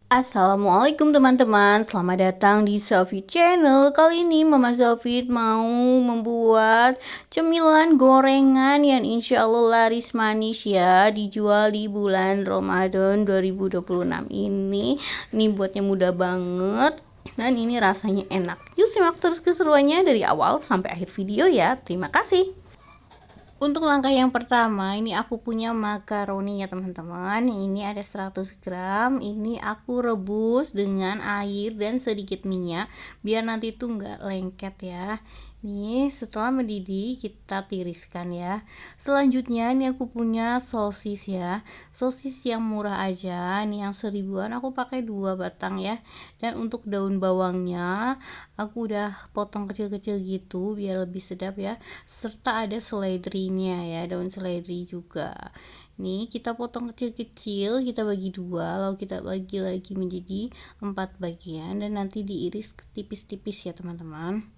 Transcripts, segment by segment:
Assalamualaikum teman-teman, selamat datang di Sofi Channel. Kali ini Mama Sofi mau membuat cemilan gorengan yang insya Allah laris manis ya, dijual di bulan Ramadan 2026 ini. Ini buatnya mudah banget dan ini rasanya enak. Yuk simak terus keseruannya dari awal sampai akhir video ya. Terima kasih. Untuk langkah yang pertama, ini aku punya makaroni ya teman-teman. Ini ada 100 gram. Ini aku rebus dengan air dan sedikit minyak biar nanti tuh nggak lengket ya. Nih setelah mendidih kita tiriskan ya. Selanjutnya ini aku punya sosis ya. Sosis yang murah aja. Ini yang 1000-an aku pakai 2 batang ya. Dan untuk daun bawangnya aku udah potong kecil-kecil gitu biar lebih sedap ya. Serta ada seledrinya ya, daun seledri juga. Nih kita potong kecil-kecil, kita bagi 2, lalu kita bagi lagi menjadi 4 bagian dan nanti diiris tipis-tipis ya teman-teman.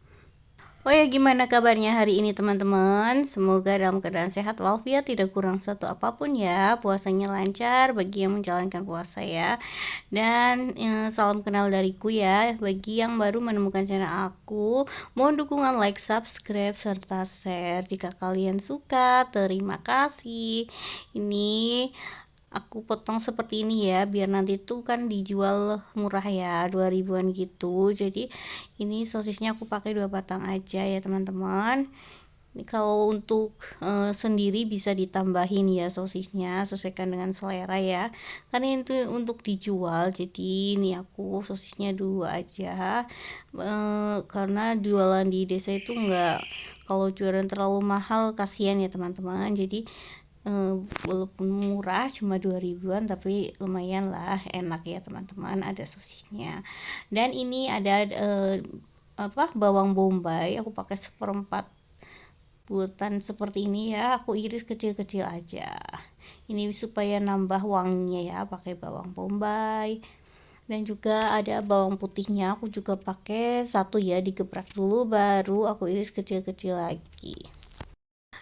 Oh ya, gimana kabarnya hari ini teman-teman? Semoga dalam keadaan sehat walafiat, tidak kurang satu apapun ya. Puasanya lancar bagi yang menjalankan puasa ya. Dan salam kenal dariku ya. Bagi yang baru menemukan channel aku, mohon dukungan like, subscribe, serta share jika kalian suka. Terima kasih. Ini aku potong seperti ini ya, biar nanti tuh kan dijual murah ya, 2000-an gitu. Jadi ini sosisnya aku pakai 2 batang aja ya teman-teman. Ini kalau untuk sendiri bisa ditambahin ya sosisnya, sesuaikan dengan selera ya. Karena itu untuk dijual, jadi ini aku sosisnya 2 aja. Karena jualan di desa itu enggak, kalau jualan terlalu mahal kasihan ya teman-teman. Jadi walaupun murah cuma 2000-an tapi lumayan lah, enak ya teman-teman, ada sosisnya. Dan ini ada bawang bombay, aku pakai 1/4 bulatan seperti ini ya, aku iris kecil-kecil aja. Ini supaya nambah wanginya ya, pakai bawang bombay. Dan juga ada bawang putihnya, aku juga pakai 1 ya, digeprek dulu baru aku iris kecil-kecil lagi.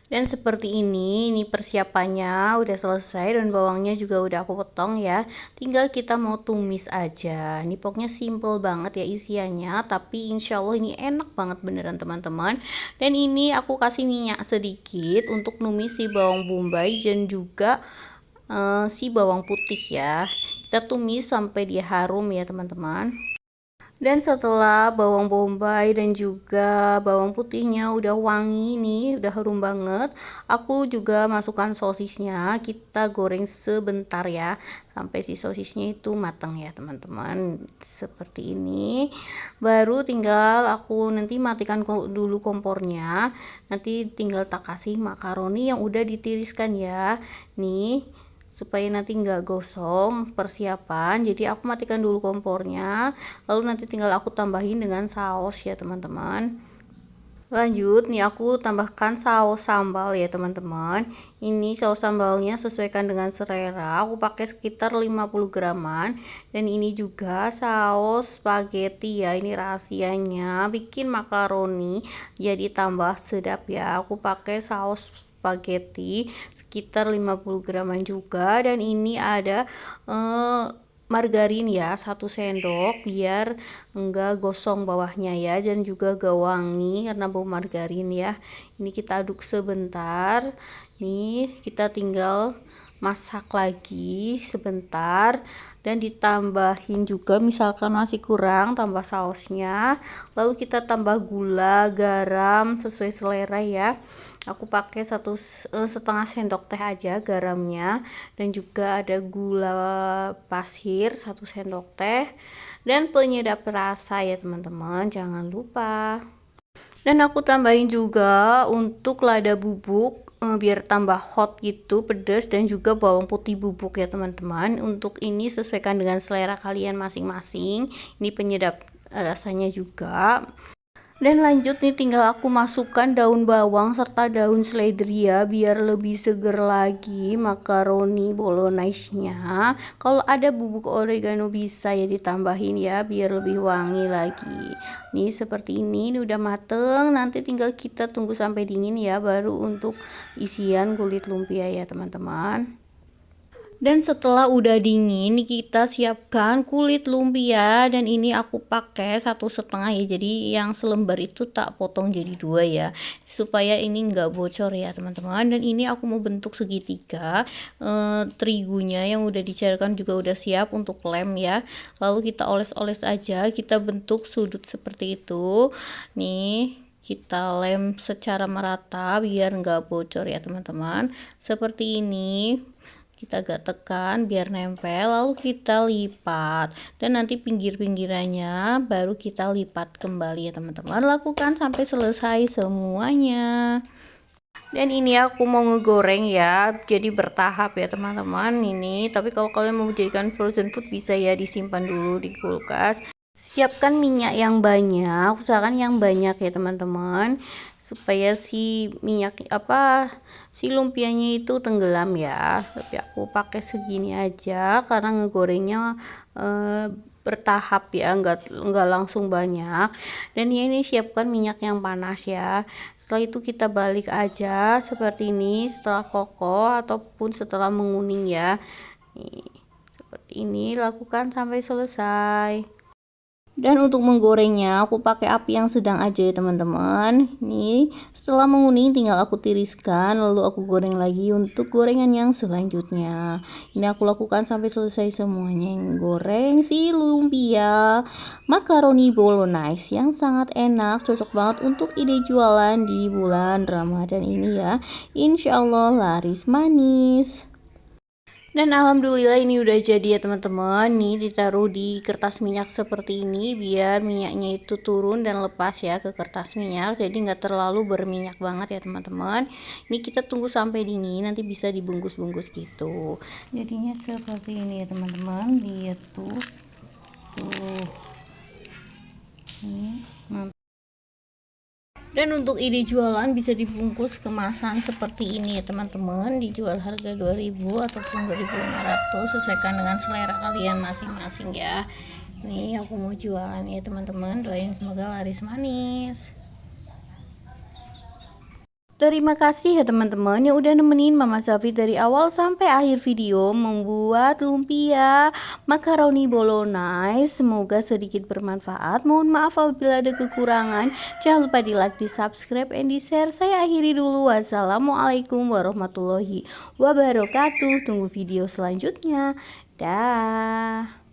Dan seperti ini persiapannya udah selesai dan bawangnya juga udah aku potong ya. Tinggal kita mau tumis aja. Ini pokoknya simple banget ya isiannya, tapi insya Allah ini enak banget beneran teman-teman. Dan ini aku kasih minyak sedikit untuk numis si bawang bombay dan juga si bawang putih ya. Kita tumis sampai dia harum ya teman-teman. Dan setelah bawang bombay dan juga bawang putihnya udah wangi nih, udah harum banget, aku juga masukkan sosisnya. Kita goreng sebentar ya, sampai si sosisnya itu matang ya teman-teman. Seperti ini. Baru tinggal aku nanti matikan dulu kompornya. Nanti tinggal tak kasih makaroni yang udah ditiriskan ya. Nih supaya nanti nggak gosong persiapan, jadi aku matikan dulu kompornya, lalu nanti tinggal aku tambahin dengan saus ya teman-teman. Lanjut nih aku tambahkan saus sambal ya teman-teman. Ini saus sambalnya sesuaikan dengan selera, aku pakai sekitar 50 graman. Dan ini juga saus spaghetti ya, ini rahasianya bikin makaroni jadi tambah sedap ya. Aku pakai saus spaghetti sekitar 50 graman juga. Dan ini ada margarin ya, 1 sendok biar enggak gosong bawahnya ya, dan juga gak wangi karena bau margarin ya. Ini kita aduk sebentar. Nih kita tinggal masak lagi sebentar dan ditambahin juga, misalkan masih kurang tambah sausnya, lalu kita tambah gula, garam sesuai selera ya. Aku pakai 1,5 sendok teh aja garamnya, dan juga ada gula pasir 1 sendok teh dan penyedap rasa ya teman-teman, jangan lupa. Dan aku tambahin juga untuk lada bubuk biar tambah hot gitu, pedas, dan juga bawang putih bubuk ya teman-teman. Untuk ini sesuaikan dengan selera kalian masing-masing. Ini penyedap rasanya juga. Dan lanjut nih tinggal aku masukkan daun bawang serta daun seledri ya, biar lebih seger lagi makaroni bolognese-nya. Kalau ada bubuk oregano bisa ya ditambahin ya, biar lebih wangi lagi. Nih seperti ini udah mateng, nanti tinggal kita tunggu sampai dingin ya, baru untuk isian kulit lumpia ya teman-teman. Dan setelah udah dingin, kita siapkan kulit lumpia, dan ini aku pakai 1,5 ya, jadi yang selembar itu tak potong jadi 2 ya, supaya ini nggak bocor ya teman-teman. Dan ini aku mau bentuk segitiga. Terigunya yang udah dicairkan juga udah siap untuk lem ya, lalu kita oles-oles aja, kita bentuk sudut seperti itu nih, kita lem secara merata biar nggak bocor ya teman-teman, seperti ini. Kita agak tekan biar nempel, lalu kita lipat, dan nanti pinggir-pinggirannya baru kita lipat kembali ya teman-teman. Lakukan sampai selesai semuanya. Dan ini aku mau ngegoreng ya, jadi bertahap ya teman-teman ini. Tapi kalau kalian mau jadikan frozen food bisa ya, disimpan dulu di kulkas. Siapkan minyak yang banyak, usahakan yang banyak ya teman-teman, supaya si minyak si lumpianya itu tenggelam ya. Tapi aku pakai segini aja karena ngegorengnya bertahap ya, enggak langsung banyak. Dan ini siapkan minyak yang panas ya. Setelah itu kita balik aja seperti ini setelah kokoh ataupun setelah menguning ya. Nih, seperti ini, lakukan sampai selesai. Dan untuk menggorengnya aku pakai api yang sedang aja ya teman-teman. Nih, setelah menguning tinggal aku tiriskan, lalu aku goreng lagi untuk gorengan yang selanjutnya. Ini aku lakukan sampai selesai semuanya. Yang goreng si lumpia makaroni bolognese yang sangat enak, cocok banget untuk ide jualan di bulan Ramadan ini ya. Insya Allah laris manis. Dan alhamdulillah ini udah jadi ya teman-teman. Nih ditaruh di kertas minyak seperti ini biar minyaknya itu turun dan lepas ya ke kertas minyak, jadi nggak terlalu berminyak banget ya teman-teman. Ini kita tunggu sampai dingin, nanti bisa dibungkus-bungkus gitu. Jadinya seperti ini ya teman-teman. Lihat tuh, ini. Dan untuk ide jualan bisa dibungkus kemasan seperti ini ya teman-teman, dijual harga 2.000 ataupun 2.500, sesuaikan dengan selera kalian masing-masing ya. Ini aku mau jualan ya teman-teman, doain semoga laris manis. Terima kasih ya teman-teman yang udah nemenin Mama Safi dari awal sampai akhir video membuat lumpia makaroni bolognese. Semoga sedikit bermanfaat. Mohon maaf apabila ada kekurangan. Jangan lupa di like, di subscribe, and di share. Saya akhiri dulu. Wassalamualaikum warahmatullahi wabarakatuh. Tunggu video selanjutnya. Dah.